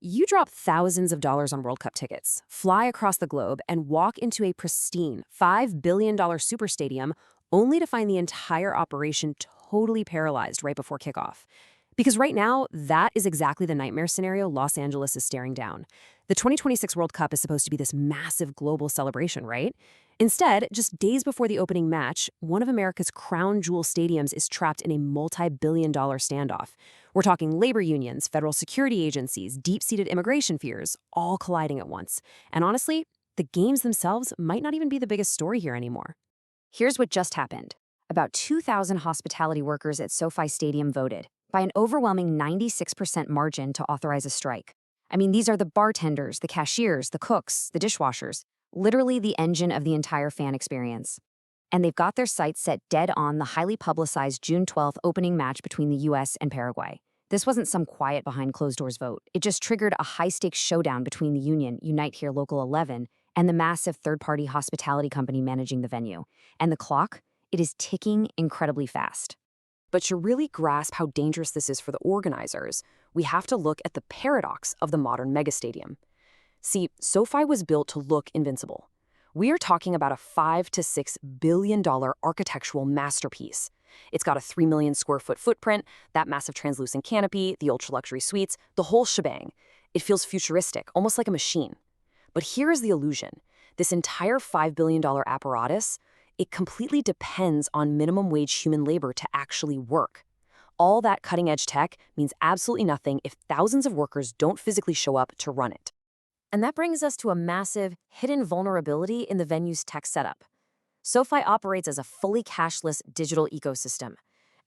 You drop thousands of dollars on World Cup tickets, fly across the globe, and walk into a pristine $5 billion super stadium only to find the entire operation totally paralyzed right before kickoff. Because right now, that is exactly the nightmare scenario Los Angeles is staring down. The 2026 World Cup is supposed to be this massive global celebration, right? Instead, just days before the opening match, one of America's crown jewel stadiums is trapped in a multi-billion-dollar standoff. We're talking labor unions, federal security agencies, deep-seated immigration fears, all colliding at once. And honestly, the games themselves might not even be the biggest story here anymore. Here's what just happened. About 2,000 hospitality workers at SoFi Stadium voted, by an overwhelming 96% margin, to authorize a strike. I mean, these are the bartenders, the cashiers, the cooks, the dishwashers, literally the engine of the entire fan experience. And they've got their sights set dead on the highly publicized June 12th opening match between the US and Paraguay. This wasn't some quiet behind closed doors vote. It just triggered a high-stakes showdown between the union, Unite Here Local 11, and the massive third-party hospitality company managing the venue. And the clock, it is ticking incredibly fast. But to really grasp how dangerous this is for the organizers, we have to look at the paradox of the modern megastadium. See, SoFi was built to look invincible. We are talking about a $5 to $6 billion architectural masterpiece. It's got a 3 million square foot footprint, that massive translucent canopy, the ultra-luxury suites, the whole shebang. It feels futuristic, almost like a machine. But here is the illusion. This entire $5 billion apparatus, it completely depends on minimum wage human labor to actually work. All that cutting-edge tech means absolutely nothing if thousands of workers don't physically show up to run it. And that brings us to a massive, hidden vulnerability in the venue's tech setup. SoFi operates as a fully cashless digital ecosystem.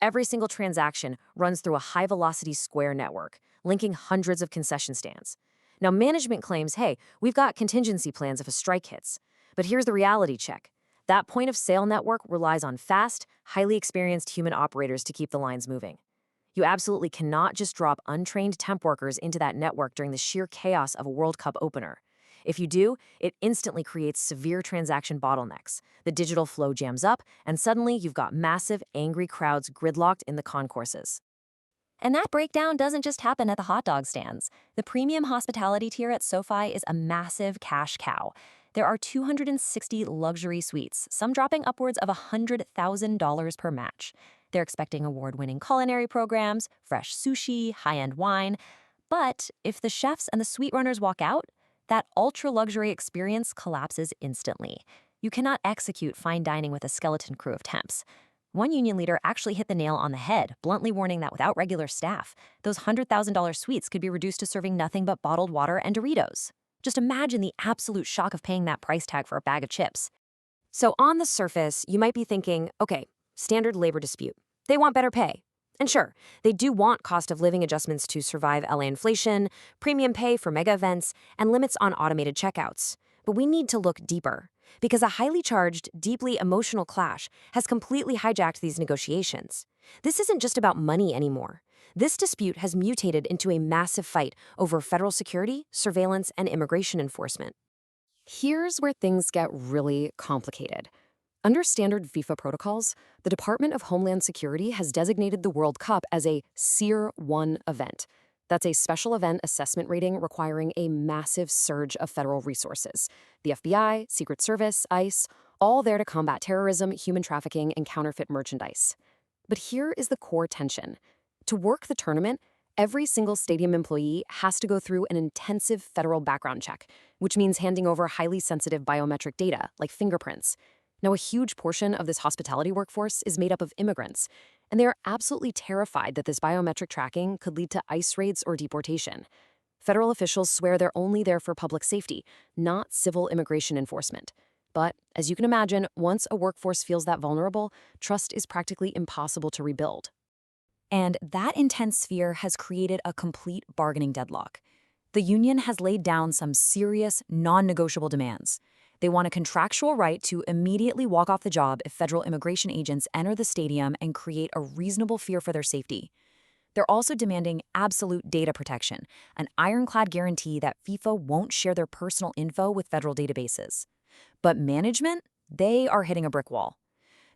Every single transaction runs through a high-velocity Square network, linking hundreds of concession stands. Now, management claims, hey, we've got contingency plans if a strike hits. But here's the reality check. That point-of-sale network relies on fast, highly experienced human operators to keep the lines moving. You absolutely cannot just drop untrained temp workers into that network during the sheer chaos of a World Cup opener. If you do, it instantly creates severe transaction bottlenecks. The digital flow jams up, and suddenly you've got massive, angry crowds gridlocked in the concourses. And that breakdown doesn't just happen at the hot dog stands. The premium hospitality tier at SoFi is a massive cash cow. There are 260 luxury suites, some dropping upwards of $100,000 per match. They're expecting award-winning culinary programs, fresh sushi, high-end wine. But if the chefs and the suite runners walk out, that ultra-luxury experience collapses instantly. You cannot execute fine dining with a skeleton crew of temps. One union leader actually hit the nail on the head, bluntly warning that without regular staff, those $100,000 suites could be reduced to serving nothing but bottled water and Doritos. Just imagine the absolute shock of paying that price tag for a bag of chips. So on the surface, you might be thinking, okay, standard labor dispute. They want better pay. And sure, they do want cost of living adjustments to survive LA inflation, premium pay for mega events, and limits on automated checkouts. But we need to look deeper, because a highly charged, deeply emotional clash has completely hijacked these negotiations. This isn't just about money anymore. This dispute has mutated into a massive fight over federal security, surveillance, and immigration enforcement. Here's where things get really complicated. Under standard FIFA protocols, the Department of Homeland Security has designated the World Cup as a Tier 1 event. That's a special event assessment rating requiring a massive surge of federal resources. The FBI, Secret Service, ICE, all there to combat terrorism, human trafficking, and counterfeit merchandise. But here is the core tension. To work the tournament, every single stadium employee has to go through an intensive federal background check, which means handing over highly sensitive biometric data, like fingerprints. Now, a huge portion of this hospitality workforce is made up of immigrants, and they are absolutely terrified that this biometric tracking could lead to ICE raids or deportation. Federal officials swear they're only there for public safety, not civil immigration enforcement. But, as you can imagine, once a workforce feels that vulnerable, trust is practically impossible to rebuild. And that intense fear has created a complete bargaining deadlock. The union has laid down some serious, non-negotiable demands. They want a contractual right to immediately walk off the job if federal immigration agents enter the stadium and create a reasonable fear for their safety. They're also demanding absolute data protection, an ironclad guarantee that FIFA won't share their personal info with federal databases. But management, they are hitting a brick wall.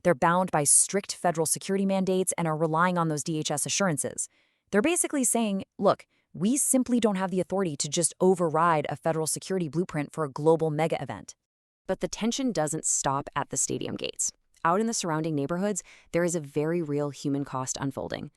They're bound by strict federal security mandates and are relying on those DHS assurances. They're basically saying, look, We simply don't have the authority to just override a federal security blueprint for a global mega event. But the tension doesn't stop at the stadium gates. Out in the surrounding neighborhoods, there is a very real human cost unfolding.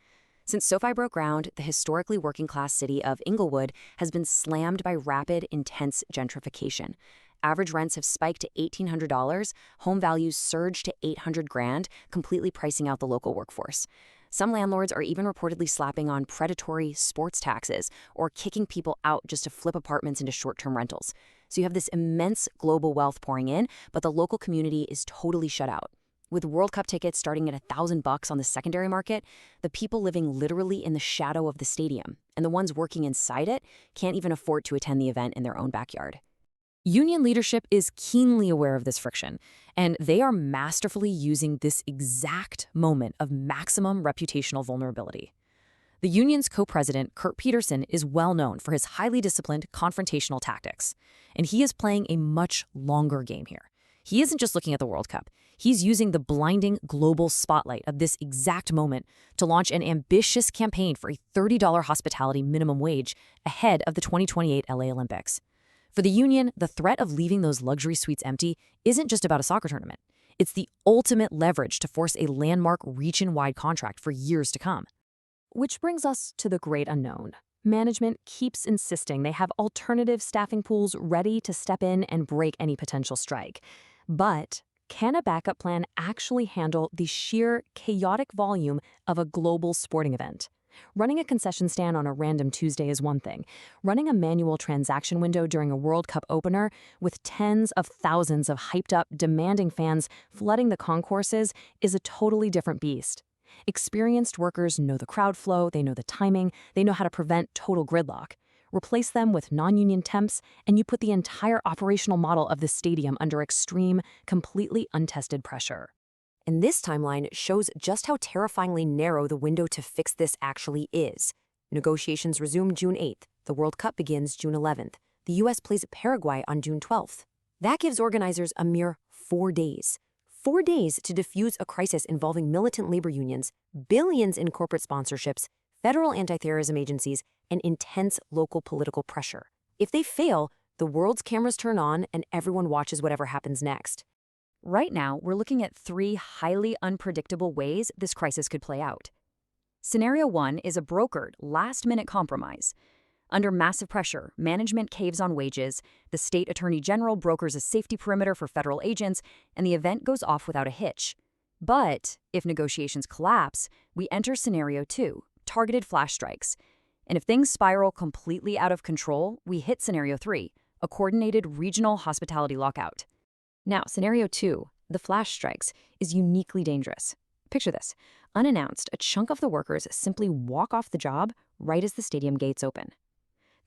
Since SoFi broke ground, the historically working-class city of Inglewood has been slammed by rapid, intense gentrification. Average rents have spiked to $1,800, home values surged to $800,000, completely pricing out the local workforce. Some landlords are even reportedly slapping on predatory sports taxes or kicking people out just to flip apartments into short-term rentals. So you have this immense global wealth pouring in, but the local community is totally shut out. With World Cup tickets starting at $1,000 on the secondary market, the people living literally in the shadow of the stadium, and the ones working inside it, can't even afford to attend the event in their own backyard. Union leadership is keenly aware of this friction, and they are masterfully using this exact moment of maximum reputational vulnerability. The union's co-president, Kurt Peterson, is well known for his highly disciplined confrontational tactics, and he is playing a much longer game here. He isn't just looking at the World Cup. He's using the blinding global spotlight of this exact moment to launch an ambitious campaign for a $30 hospitality minimum wage ahead of the 2028 LA Olympics. For the union, the threat of leaving those luxury suites empty isn't just about a soccer tournament. It's the ultimate leverage to force a landmark region-wide contract for years to come. Which brings us to the great unknown. Management keeps insisting they have alternative staffing pools ready to step in and break any potential strike. But can a backup plan actually handle the sheer chaotic volume of a global sporting event? Running a concession stand on a random Tuesday is one thing. Running a manual transaction window during a World Cup opener with tens of thousands of hyped-up, demanding fans flooding the concourses is a totally different beast. Experienced workers know the crowd flow, they know the timing, they know how to prevent total gridlock. Replace them with non-union temps, and you put the entire operational model of the stadium under extreme, completely untested pressure. And this timeline shows just how terrifyingly narrow the window to fix this actually is. Negotiations resume June 8th. The World Cup begins June 11th. The U.S. plays Paraguay on June 12th. That gives organizers a mere 4 days. 4 days to defuse a crisis involving militant labor unions, billions in corporate sponsorships, federal anti-terrorism agencies, and intense local political pressure. If they fail, the world's cameras turn on and everyone watches whatever happens next. Right now, we're looking at 3 highly unpredictable ways this crisis could play out. Scenario 1 is a brokered, last-minute compromise. Under massive pressure, management caves on wages, the state attorney general brokers a safety perimeter for federal agents, and the event goes off without a hitch. But if negotiations collapse, we enter Scenario 2, targeted flash strikes. And if things spiral completely out of control, we hit Scenario 3, a coordinated regional hospitality lockout. Now, Scenario 2, the flash strikes, is uniquely dangerous. Picture this. Unannounced, a chunk of the workers simply walk off the job right as the stadium gates open.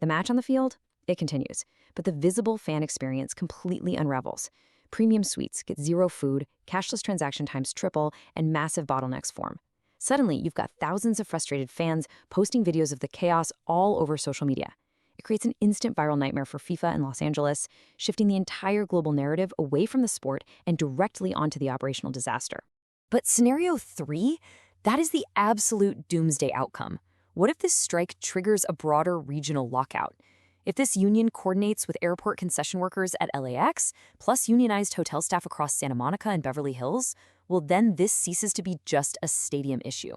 The match on the field? It continues, but the visible fan experience completely unravels. Premium suites get zero food, cashless transaction times triple, and massive bottlenecks form. Suddenly, you've got thousands of frustrated fans posting videos of the chaos all over social media. It creates an instant viral nightmare for FIFA in Los Angeles, shifting the entire global narrative away from the sport and directly onto the operational disaster. But Scenario 3? That is the absolute doomsday outcome. What if this strike triggers a broader regional lockout? If this union coordinates with airport concession workers at LAX, plus unionized hotel staff across Santa Monica and Beverly Hills, well, then this ceases to be just a stadium issue.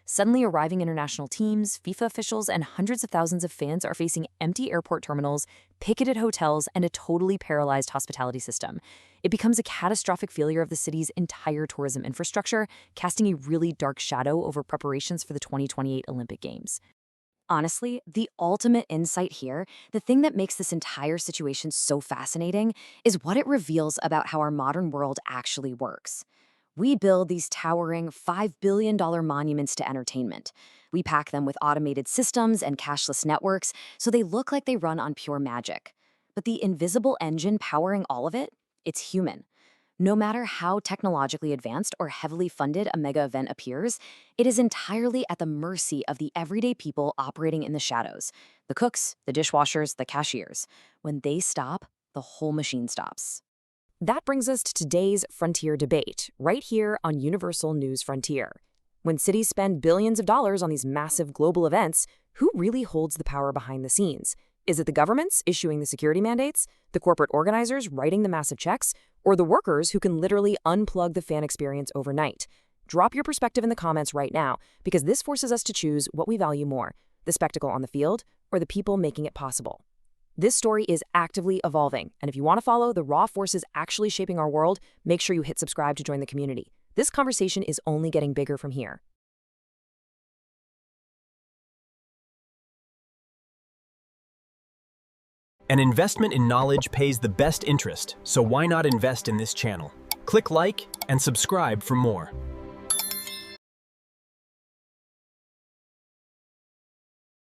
Suddenly arriving international teams, FIFA officials, and hundreds of thousands of fans are facing empty airport terminals, picketed hotels, and a totally paralyzed hospitality system. It becomes a catastrophic failure of the city's entire tourism infrastructure, casting a really dark shadow over preparations for the 2028 Olympic Games. Honestly, the ultimate insight here, the thing that makes this entire situation so fascinating, is what it reveals about how our modern world actually works. We build these towering $5 billion monuments to entertainment. We pack them with automated systems and cashless networks so they look like they run on pure magic. But the invisible engine powering all of it, it's human. No matter how technologically advanced or heavily funded a mega event appears, it is entirely at the mercy of the everyday people operating in the shadows. The cooks, the dishwashers, the cashiers. When they stop, the whole machine stops. That brings us to today's Frontier debate, right here on Universal News Frontier. When cities spend billions of dollars on these massive global events, who really holds the power behind the scenes? Is it the governments issuing the security mandates, the corporate organizers writing the massive checks, or the workers who can literally unplug the fan experience overnight? Drop your perspective in the comments right now, because this forces us to choose what we value more, the spectacle on the field or the people making it possible. This story is actively evolving, and if you want to follow the raw forces actually shaping our world, make sure you hit subscribe to join the community. This conversation is only getting bigger from here. An investment in knowledge pays the best interest, so why not invest in this channel? Click like and subscribe for more.